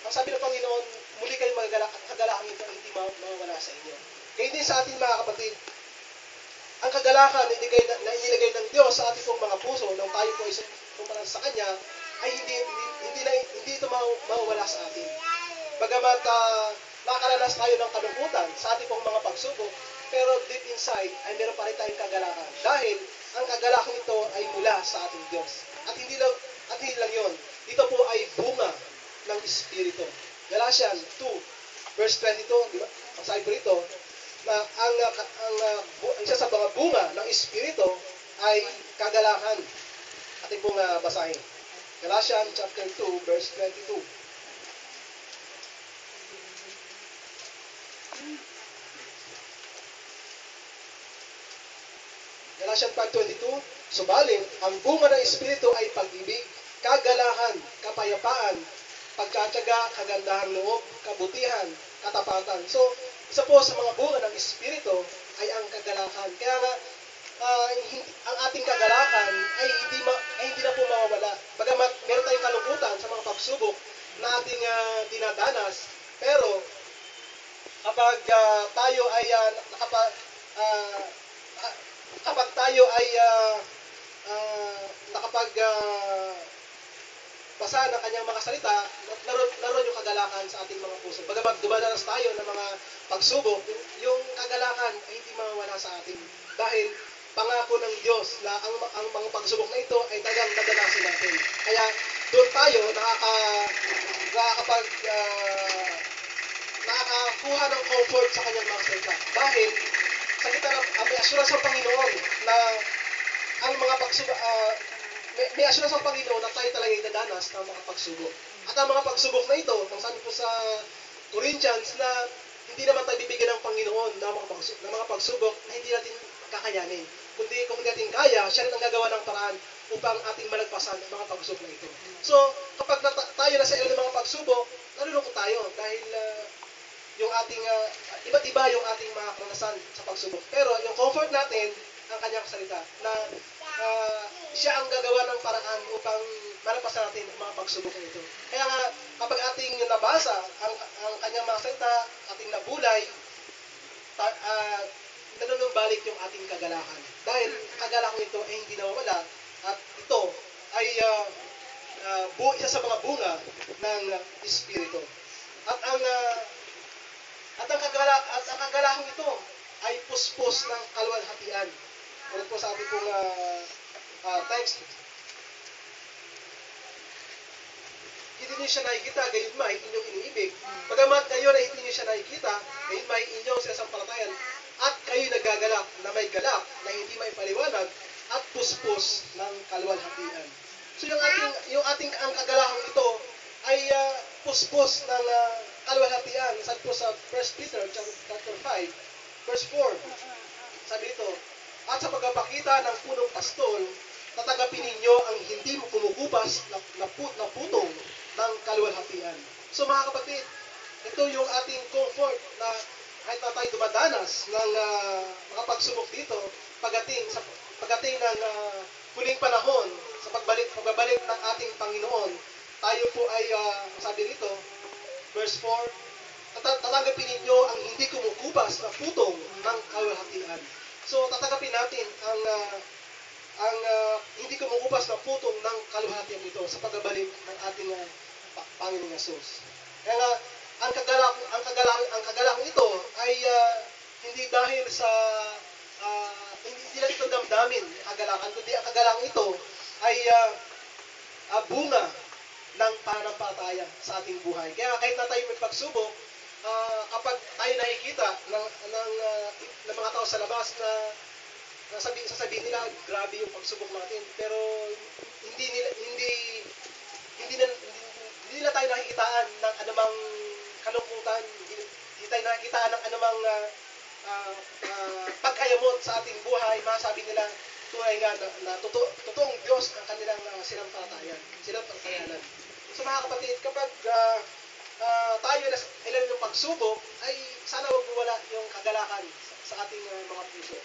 S1: ang sabi ng Panginoon, muli kayo magagalak at kagalakan ito hindi mawawala sa inyo. Kaya din sa ating mga kapatid, ang kagalakan na inilagay ng Diyos sa ating pong mga puso nang tayo po ay sumalang sa Kanya ay hindi ito mawawala sa atin. Bagamat nakaranas tayo ng kalungkutan sa ating pong mga pagsubok, pero deep inside ay meron pa rin tayong kagalakan. Dahil ang kagalakan ito ay mula sa ating Diyos. At hindi lang yun. Ito po ay bunga ng Espiritu. Galatians 2, verse 22, di ba? Ang sabi po rito, na ang isa sa mga bunga ng Espiritu ay kagalakan. Ating pong basahin. Galatians chapter 2, verse 22. Galatians 5:22, subalit, ang bunga ng Espiritu ay pag-ibig, kagalahan, kapayapaan, pagtsatsaga, kagandahang loob, kabutihan, katapatan. So, isa po sa mga bunga ng Espiritu ay ang kagalakan. Kaya nga, ang ating kagalakan ay hindi na po mawawala. Bagamat meron tayong kalungkutan sa mga pagsubok na ating dinadanas, pero kapag tayo ay kapag tayo ay basa ng kanyang mga salita, naroon yung kagalakan sa ating mga puso. Bagamat dumadanas tayo ng mga pagsubok, yung kagalakan ay hindi mawawala sa atin. Dahil pangako ng Diyos na ang mga pagsubok na ito ay talagang dadanasin natin. Kaya doon tayo nakakakuha ng comfort sa kanyang mga salita. Dahil sa kita may assurance ng Panginoon na ang mga pagsubok, may assurance ng Panginoon na tayo talaga dadanas ng mga pagsubok. At ang mga pagsubok na ito, kung saan po sa Corinthians, na hindi naman tayo bibigyan ng Panginoon ng mga pagsubok na hindi natin kakayanin. Kundi kung hindi natin kaya, siya rin ang gagawa ng paraan upang ating malagpasan ang mga pagsubok na ito. So, kapag tayo nasa ilo ng mga pagsubok, nalulungkot tayo dahil yung ating iba't iba yung ating mga karanasan sa pagsubok. Pero yung comfort natin, ang kanyang salita, na siya ang gagawa ng paraan upang malampasan natin ang mga pagsubok na ito. Kaya nga, kapag ating nabasa ang kanyang mga salita, ating nabulay, nanunumbalik yung ating kagalakan. Dahil kagalakan ito ay hindi nawawala, at ito ay isa sa mga bunga ng Espiritu. At ang kagalakan ito ay puspos ng kaluwalhatian. Ulit po sa ating pong text. Hindi niyo siya nakikita, gayon may inyong iniibig. Bagamat ngayon ay hindi niyo siya nakikita, gayon may inyong sinasampalatayan, at kayo nagagalak na may galak na hindi may paliwanag at puspos ng kaluwalhatian. So ang kagalakang ito ay puspos ng kaluwalhatian. Sabi po sa 1 Peter chapter 5, verse 4. Sabi ito, at sa pagpapakita ng punong pastol, tatagapin ninyo ang hindi mo kumukupas na putong ng kaluwalhatian. So mga kapatid, ito yung ating comfort na kahit na tayo dumadanas ng mga pagsubok dito, pagdating ng huling panahon, sa pagbabalik ng ating Panginoon, tayo po ay, sabi rito, verse 4, tatanggapin ninyo ang hindi kumukupas na putong ng kaluwalhatian. So, tatanggapin natin ang hindi kumukupas na putong ng kaluwalhatian ito sa pagbabalik ng ating Panginoong Hesus. Kaya nga, ang kagalakan ito ay hindi dahil sa hindi lang ito damdamin kagalakan, kundi ang kagalakan ito ay bunga ng pananampalataya sa ating buhay. Kaya kahit na tayo may pagsubok, kapag tayo nakikita ng mga tao sa labas na sasabihin nila, grabe yung pagsubok natin, pero hindi nila tayo nakikitaan ng anumang kalungkutan, hindi tayo nakikitaan ng anumang pagkayamot sa ating buhay. Masabi nila, tunay nga na totoong Diyos ang kanilang sinampalatayanan. So mga kapatid, kapag tayo na ilan ng pagsubok, ay sana wag mawala yung kagalakan sa ating mga puso.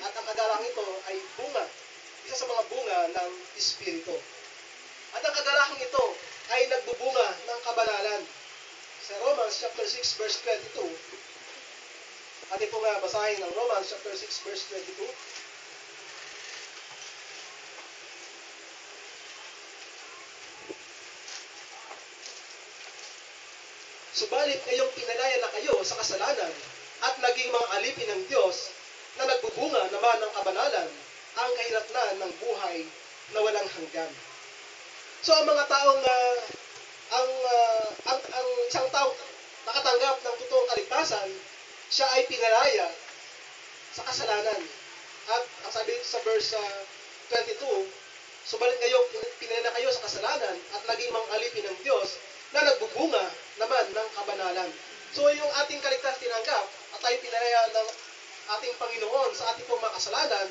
S1: At ang kagalakan ito ay bunga, isa sa mga bunga ng Espiritu. At ang kagalakang ito ay nagbubunga ng kabanalan. Sa Romans chapter 6 verse 22, atin po nga basahin ang Romans chapter 6 verse 22. Subalit ngayong pinalaya na kayo sa kasalanan at naging mga alipin ng Diyos na nagbubunga naman ng kabanalan, ang kahiratnan ng buhay na walang hanggan. So ang mga taong ang isang taong nakatanggap ng totoong kaligtasan, siya ay pinalaya sa kasalanan. At ang sabi sa verse 22, subalit ngayong pinalaya na kayo sa kasalanan at naging mga alipin ng Diyos na nagbubunga naman ng kabanalan. So yung ating kaligtasan tinanggap at tayo pinalaya ng ating Panginoon sa ating pong mga kasalanan,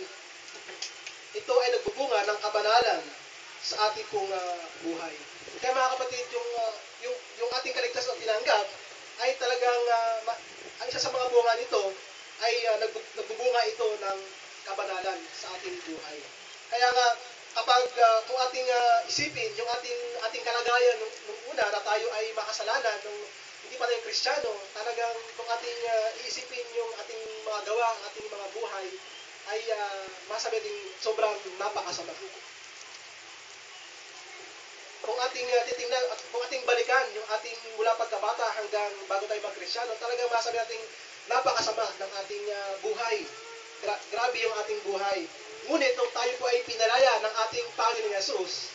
S1: ito ay nagbubunga ng kabanalan sa ating pong buhay. Kaya mga kapatid, yung ating kaligtasan na tinanggap ay talagang ang isa sa mga bunga nito ay nagbubunga ito ng kabanalan sa ating buhay. Kaya nga kapag kung ating isipin yung ating kalagayan nung una na tayo ay makasalanan nung hindi pa tayo Kristiyano, talagang kung ating iisipin yung ating mga gawa, ating mga buhay, ay masabi natin sobrang napakasama. Kung ating titingnan at kung ating balikan yung ating mula pagkabata hanggang bago tayo mag-Kristiyano, talagang masabi natin napakasama ng ating buhay. Grabe yung ating buhay. Ngunit nung tayo po ay pinalaya ng ating Panginoong Yesus,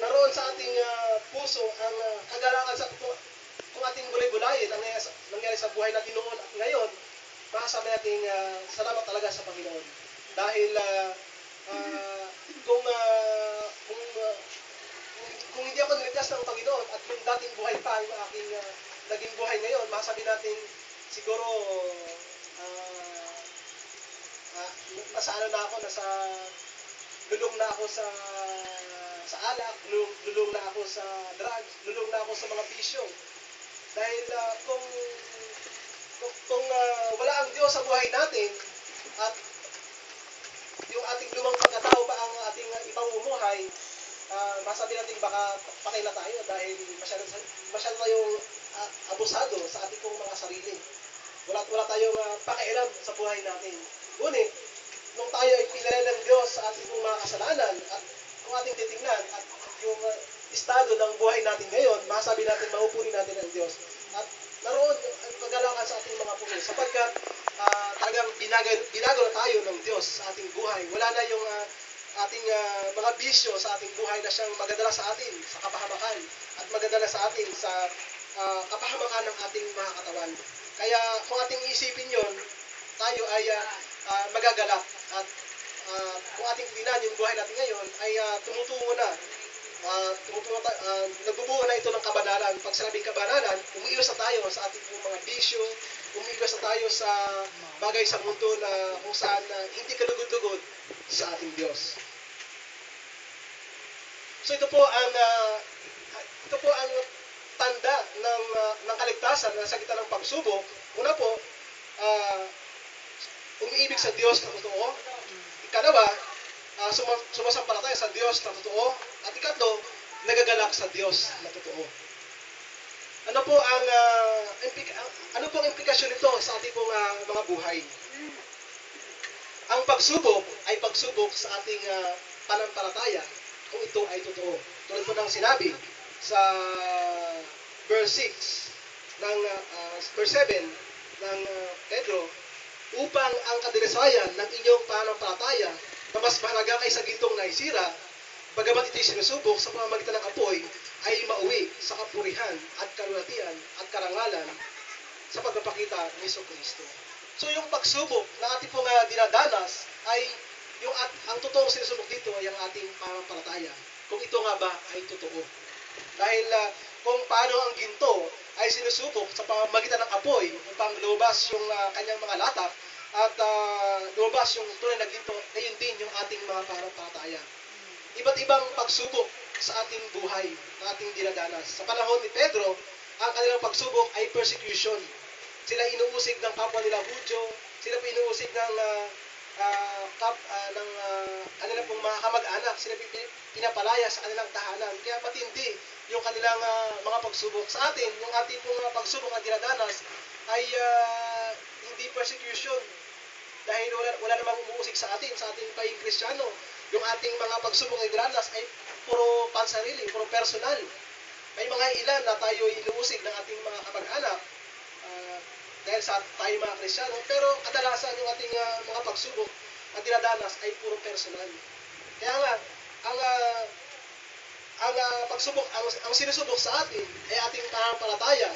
S1: naroon sa ating puso ang kagalakan sa kung ating gulay-gulayin ang nangyari sa buhay natin noon at ngayon, masasabi natin salamat talaga sa Panginoon. Dahil kung hindi ako niligtas ng Panginoon at yung dating buhay pa yung aking naging buhay ngayon, masasabi natin siguro nasa ano na ako, lulong na ako sa alak, lulong na ako sa drugs, lulong na ako sa mga bisyo. Dahil kung wala ang Diyos sa buhay natin at yung ating lumang pagkatao pa ang ating ipamumuhay, masabi natin baka patay na tayo dahil masyado tayong abusado sa ating pong mga sarili. Wala tayong pakialam sa buhay natin. Ngunit, nung tayo ay pinalaya ng Diyos sa ating pong mga kasalanan at kung ating titingnan at yung estado ng buhay natin ngayon, masabi natin maupunin natin ang Diyos. At naroon ang kagalakan sa ating mga puso sapagkat talagang binago na tayo ng Diyos sa ating buhay. Wala na yung ating mga bisyo sa ating buhay na siyang magadala sa atin sa kapahamakan at magadala sa atin sa kapahamakan ng ating mga katawan. Kaya kung ating isipin yon, tayo ay magagalak at kung ating tingnan yung buhay natin ngayon ay tumutungo na nagbubunga na ito ng kabanalan. Pag sinabing kabanalan, umiiwas na tayo sa ating mga bisyo, umiiwas na tayo sa bagay sa mundo na kung saan hindi kalugod-lugod sa ating Diyos. So ito po ang tanda ng kaligtasan na sa gitna ng pagsubok. Una po, umiibig sa Diyos na totoo. Ikalawa, sumasampalataya sa Diyos na totoo. At ikatlo, nagagalak sa Diyos na totoo. Ano po ang implikasyon nito sa ating pong mga buhay? Ang pagsubok ay pagsubok sa ating pananampalataya kung ito ay totoo. Tulad po ng sinabi sa verse 6 ng verse 7 ng Pedro, upang ang kadilisayan ng inyong pananampalataya na mas mahalaga kaysa gintong naisira, bagamat ito'y sinusubok sa pamamagitan ng apoy, ay mauwi sa kapurihan at kalulatian at karangalan sa pagpapakita ng Jesucristo. So yung pagsubok na ating pong dinadanas ay ang totoong sinusubok dito ay ang ating pananampalataya. Kung ito nga ba ay totoo. Dahil kung paano ang ginto ay sinusubok sa pamamagitan ng apoy upang lumabas yung kanyang mga latak at lumabas yung tunay na ginto, gayon din yung ating mga pananampalataya. Iba't ibang pagsubok sa ating buhay na ating dinadanas. Sa panahon ni Pedro, ang kanilang pagsubok ay persecution. Sila inuusig ng kapwa nila Hudyo, sila po inuusig ng kanilang pong mga kamag-anak, sila pinapalaya sa kanilang tahanan. Kaya matindi yung kanilang mga pagsubok. Sa atin, yung ating pong pagsubok na dinadanas ay hindi persecution. Dahil wala namang umuusig sa ating pagiging Kristiyano. Yung ating mga pagsubok na dinadanas ay puro pansarili, puro personal. May mga ilan na tayo inuusig ng ating mga kamag-anak dahil sa tayo mga Kristiyano, pero kadalasan yung ating mga pagsubok at dinadanas ay puro personal. Kaya nga, ang pagsubok, ang sinusubok sa atin ay ating pananampalataya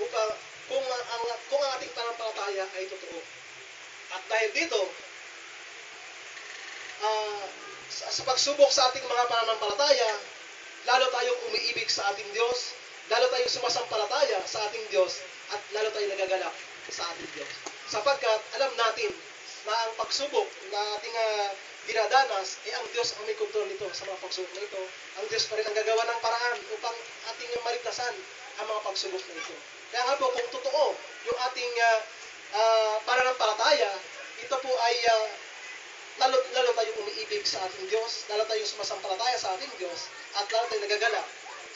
S1: upang kung ang ating pananampalataya ay totoo. At dahil dito, sa pagsubok sa ating mga pananampalataya, lalo tayong umiibig sa ating Diyos, lalo tayong sumasampalataya sa ating Diyos, at lalo tayong nagagalak sa ating Diyos. Sapagkat alam natin na ang pagsubok na ating dinadanas, ang Diyos ang may kontrol nito sa mga pagsubok na ito. Ang Diyos pa rin ang gagawa ng paraan upang ating maligtasan ang mga pagsubok na ito. Kaya nga po, kung totoo yung ating pananampalataya, ito po ay lalo tayong umiibig sa ating Diyos, lalo tayong sumasampalataya sa ating Diyos, at lalo tayong nagagalak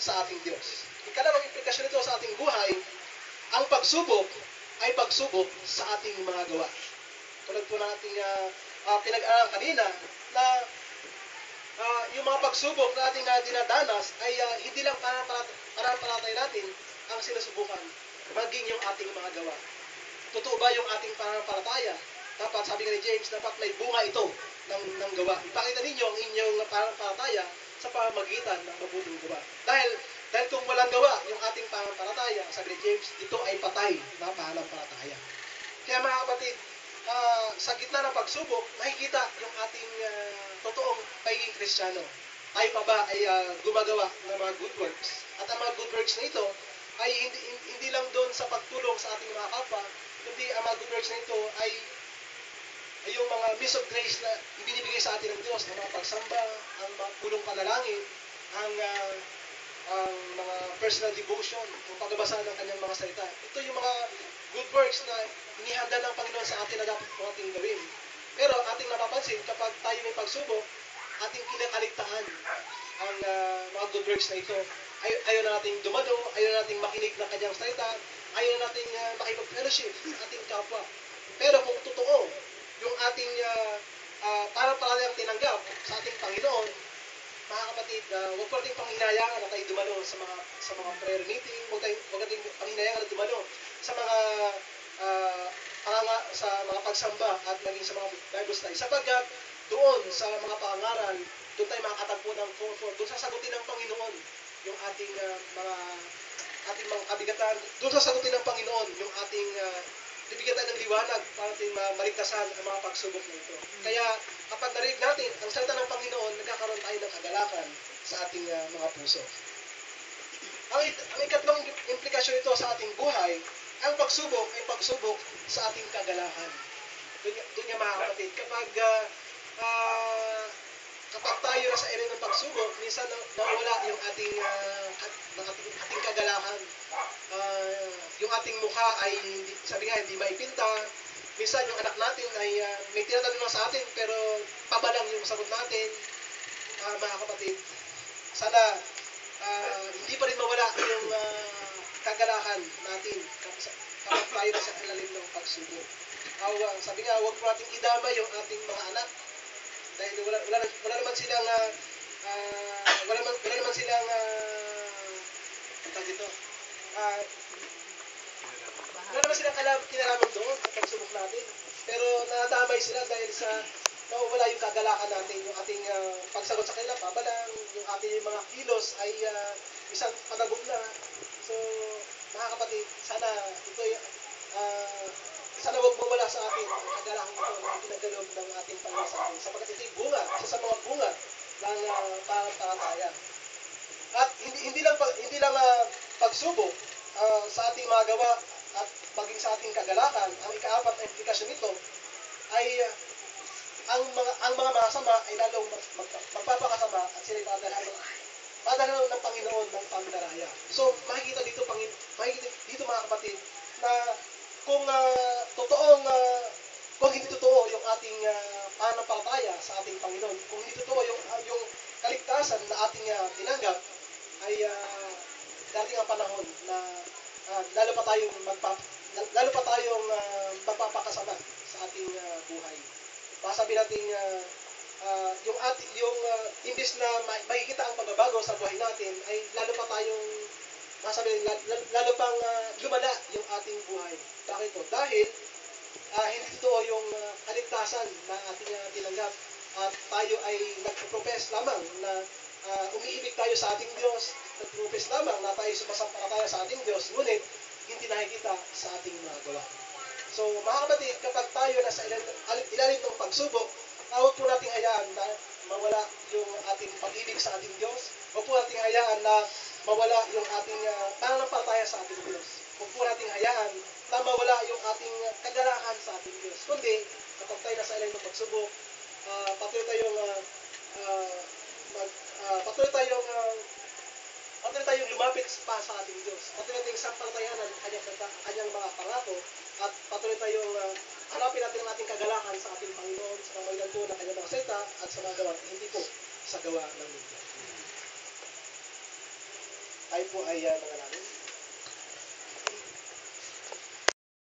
S1: sa ating Diyos. Ikalawang implikasyon nito sa ating buhay, ang pagsubok ay pagsubok sa ating mga gawa. Tulad po ng ating pinag-aralan kanina, na yung mga pagsubok na ating dinadanas ay hindi lang pananampalataya natin ang sinusubukan, maging yung ating mga gawa. Totoo ba yung ating pananampalataya? Dapat, sabi nga ni James, dapat may bunga ito ng gawa. Ipakita ninyo ang inyong pananampalataya sa pamamagitan ng mabuting gawa. Dahil kung walang gawa yung ating pananampalataya, sabi ni James, ito ay patay na pananampalataya. Kaya mga kapatid, sa gitna ng pagsubok, nakikita yung ating totoong pagiging Kristiyano. Tayo pa ba ay gumagawa ng mga good works? At ang mga good works na ito ay hindi lang doon sa pagtulong sa ating mga kapwa, kundi ang mga good works na ito ay yung mga means of grace na ibinibigay sa atin ng Diyos, ang mga pagsamba, ang mga pulong panalangin, ang mga personal devotion, ang pagbabasa ng kanyang mga salita. Ito yung mga good works na inihanda ng Panginoon sa atin na dapat po ating gawin. Pero ating napapansin, kapag tayo may pagsubok, ating kinakaligtaan ang mga good works na ito. Ayaw na nating dumalo, ayaw na nating makinig ng kanyang salita, ayaw na nating makipag-fellowship sa ating kapwa. Pero kung totoo, yung ating parang tinanggap sa ating Panginoon, mga kapatid, huwag po nating panghinayaan na tayo dumalo sa mga prayer meeting, huwag nating panghinayaan na dumalo sa mga sa mga pagsamba at maging sa mga Bible study. Sapagkat doon sa mga pangaral, doon tayo makakatagpo ng comfort, doon sasagutin ng Panginoon yung ating mga kabigatan, doon sasagutin ng Panginoon yung ating bibigyan tayo ng liwanag para ating maligtasan ang mga pagsubok na ito. Kaya kapag narinig natin ang salita ng Panginoon, nagkakaroon tayo ng kagalakan sa ating mga puso. Ang ikatlong implikasyon nito sa ating buhay, ang pagsubok ay pagsubok sa ating kagalakan. Doon niya mga kapatid, kapag tayo nasa area ng pagsubok, minsan nawala yung ating kagalakan. Yung ating mukha ay hindi maipinta. Minsan yung anak natin ay may tinatanong sa atin pero pabalang yung sagot natin. Mga kapatid, sana hindi pa rin mawala yung kagalakan natin kapag tayo nasa ilalim ng pagsubok. Sabi nga, huwag po natin idamay yung ating mga anak dahil wala naman silang kinalaman doon sa pagsubok natin. Pero nadamay sila dahil sa nawawala yung kagalakan natin, yung ating pagsagot sa kanila, pabalang, yung ating mga kilos ay isang panagod na. So, mga kapatid, sana wag mawala sa atin ang kagalakan ito na pinagkaloob ng ating Panginoon sa atin. Sapagkat ito'y bunga, isa sa mga bunga ng pananampalataya. At hindi lang pagsubok sa ating mga gawa at maging sa ating kagalakan, ang ikaapat na implikasyon nito ay ang mga masama ay lalong magpapakasama at sila'y padalhan ng Panginoon ng pandaraya. So, makikita dito mga kapatid, na kung hindi totoo yung ating pananampalataya sa ating Panginoon. Kung hindi totoo yung kaligtasan na ating tinanggap, ay darating ang panahon na lalo pa tayong magpapakasama sa ating buhay. Baka sabihin natin imbis na makikita ang pagbabago sa buhay natin, ay lalo pa tayong lalo pang lumala yung ating buhay. Bakit po? Dahil hindi totoo yung kaligtasan na ating tinanggap, at tayo ay nagpo-profess lamang na umiibig tayo sa ating Diyos, nagpo-profess lamang na tayo sumasampalataya sa ating Diyos, ngunit hindi nakikita sa ating mga gawa. So, mga kapatid, kapag tayo nasa ilalim ng pagsubok, huwag po nating hayaan na mawala yung ating pag-ibig sa ating Diyos. Huwag po nating hayaan na mawala yung ating pananampalataya sa ating Diyos. Huwag po nating hayaan na mawala yung ating kagalakan sa ating Diyos. Kundi, kapag tayo nasa ilalim ng pagsubok, patuloy tayong lumapit pa sa ating Diyos. Patuloy tayong sampalatayanan ang kanyang mga pangako, at patuloy tayong hanapin natin ang ating kagalakan sa ating Panginoon sa pamamagitan po ng kanyang mga salita at sa mga gawa, hindi po sa gawa ng mundo. Tayo po ay manalangin.